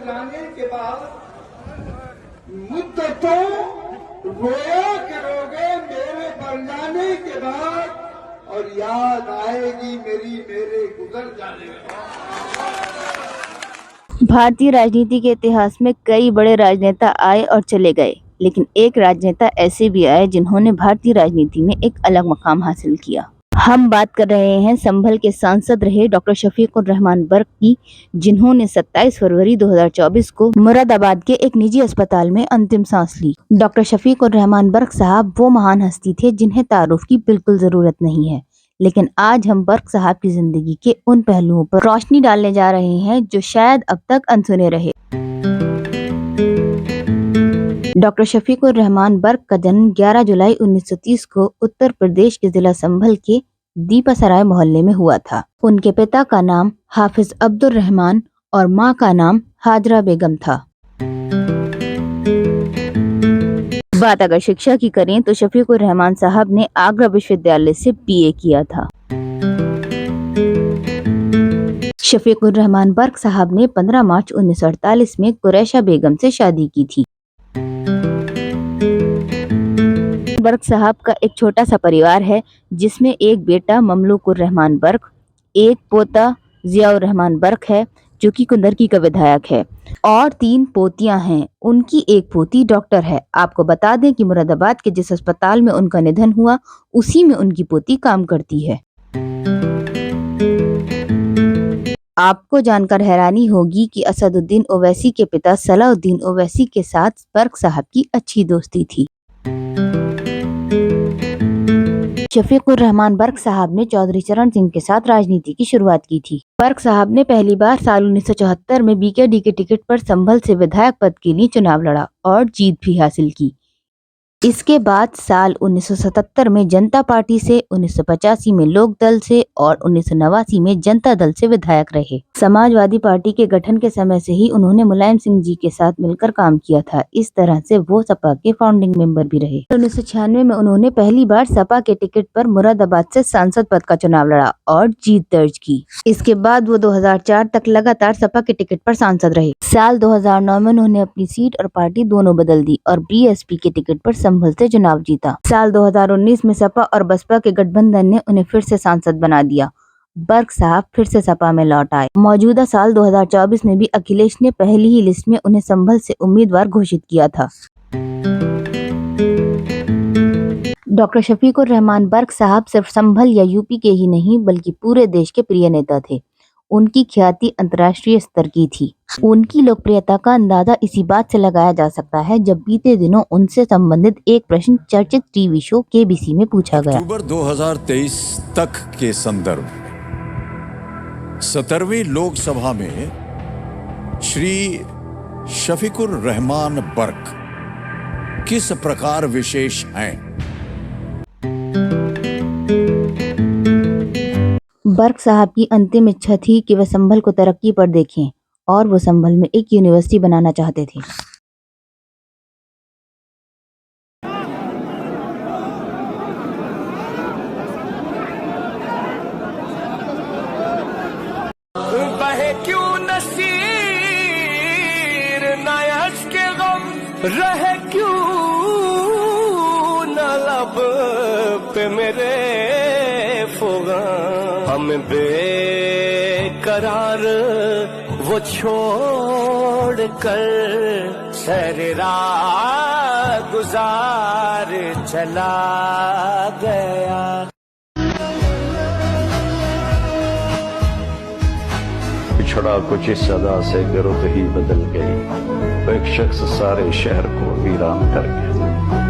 जाने के बाद मुद्दतों रोया करोगे मेरे मर जाने के बाद, और याद आएगी मेरे गुजर जाने के बाद। भारतीय राजनीति के इतिहास में कई बड़े राजनेता आए और चले गए, लेकिन एक राजनेता ऐसे भी आए जिन्होंने भारतीय राजनीति में एक अलग मकाम हासिल किया। हम बात कर रहे हैं संभल के सांसद रहे डॉक्टर शफीकुर रहमान बर्क की, जिन्होंने 27 फरवरी 2024 को मुरादाबाद के एक निजी अस्पताल में अंतिम सांस ली। डॉक्टर शफीकुर रहमान बर्क साहब वो महान हस्ती थे जिन्हें तारुफ की बिल्कुल जरूरत नहीं है, लेकिन आज हम बर्क साहब की जिंदगी के उन पहलुओं पर रोशनी डालने जा रहे हैं जो शायद अब तक अनसुने रहे। डॉक्टर शफीकुर रहमान बर्क का जन्म 11 जुलाई 1930 को उत्तर प्रदेश के जिला संभल के दीपासराय मोहल्ले में हुआ था। उनके पिता का नाम हाफिज अब्दुल रहमान और मां का नाम हाजरा बेगम था। बात अगर शिक्षा की करें तो शफीकुर रहमान साहब ने आगरा विश्वविद्यालय से बीए किया था। शफीकुर रहमान बर्क साहब ने 15 मार्च 1948 में कुरैशा बेगम से शादी की थी। बर्क साहब का एक छोटा सा परिवार है, जिसमें एक बेटा ममलूकुर रहमान बर्क, एक पोता जियाउर रहमान बर्क है जो कि कुंदरकी का विधायक है, और 3 पोतियां हैं। उनकी एक पोती डॉक्टर है। आपको बता दें कि मुरादाबाद के जिस अस्पताल में उनका निधन हुआ, उसी में उनकी पोती काम करती है। आपको जानकर हैरानी होगी कि असदुद्दीन ओवैसी के पिता सलाउद्दीन ओवैसी के साथ बर्क साहब की अच्छी दोस्ती थी। शफीकुर रहमान बर्क साहब ने चौधरी चरण सिंह के साथ राजनीति की शुरुआत की थी। बर्क साहब ने पहली बार साल 1974 में बीकेडी के टिकट पर संभल से विधायक पद के लिए चुनाव लड़ा और जीत भी हासिल की। इसके बाद साल 1977 में जनता पार्टी से, 1985 में लोक दल से और 1989 में जनता दल से विधायक रहे। समाजवादी पार्टी के गठन के समय से ही उन्होंने मुलायम सिंह जी के साथ मिलकर काम किया था। इस तरह से वो सपा के फाउंडिंग मेंबर भी रहे। 1996 में उन्होंने पहली बार सपा के टिकट पर मुरादाबाद से सांसद पद का चुनाव लड़ा और जीत दर्ज की। इसके बाद वो 2004 तक लगातार सपा के टिकट पर सांसद रहे। साल 2009 में उन्होंने अपनी सीट और पार्टी दोनों बदल दी और बीएसपी के टिकट पर संभल से चुनाव जीता। साल 2019 में सपा और बसपा के गठबंधन ने उन्हें फिर से सांसद बना दिया। बर्क साहब फिर से सपा में लौट आए। मौजूदा साल 2024 में भी अखिलेश ने पहली ही लिस्ट में उन्हें संभल से उम्मीदवार घोषित किया था। डॉक्टर शफीकुर रहमान बर्क साहब सिर्फ संभल या यूपी के ही नहीं बल्कि पूरे देश के प्रिय नेता थे। उनकी ख्याति अंतर्राष्ट्रीय स्तर की थी। उनकी लोकप्रियता का अंदाजा इसी बात से लगाया जा सकता है जब बीते दिनों उनसे संबंधित एक प्रश्न चर्चित टीवी शो केबीसी में पूछा गया। अक्टूबर 2023 तक के संदर्भ 17वीं लोकसभा में श्री शफीकुर रहमान बर्क किस प्रकार विशेष हैं? बर्क साहब की अंतिम इच्छा थी कि वह संभल को तरक्की पर देखें और वो संभल में एक यूनिवर्सिटी बनाना चाहते थे। बहे क्यों नसीर नायश के गम, रहे क्यों न लब पे मेरे फुगा, हम बेकरार वो छोड़ कर सहरा गुजार चला गया। पिछड़ा कुछ इस सदा से गिरफ्त ही बदल गई, वो एक शख्स सारे शहर को वीरान कर गया।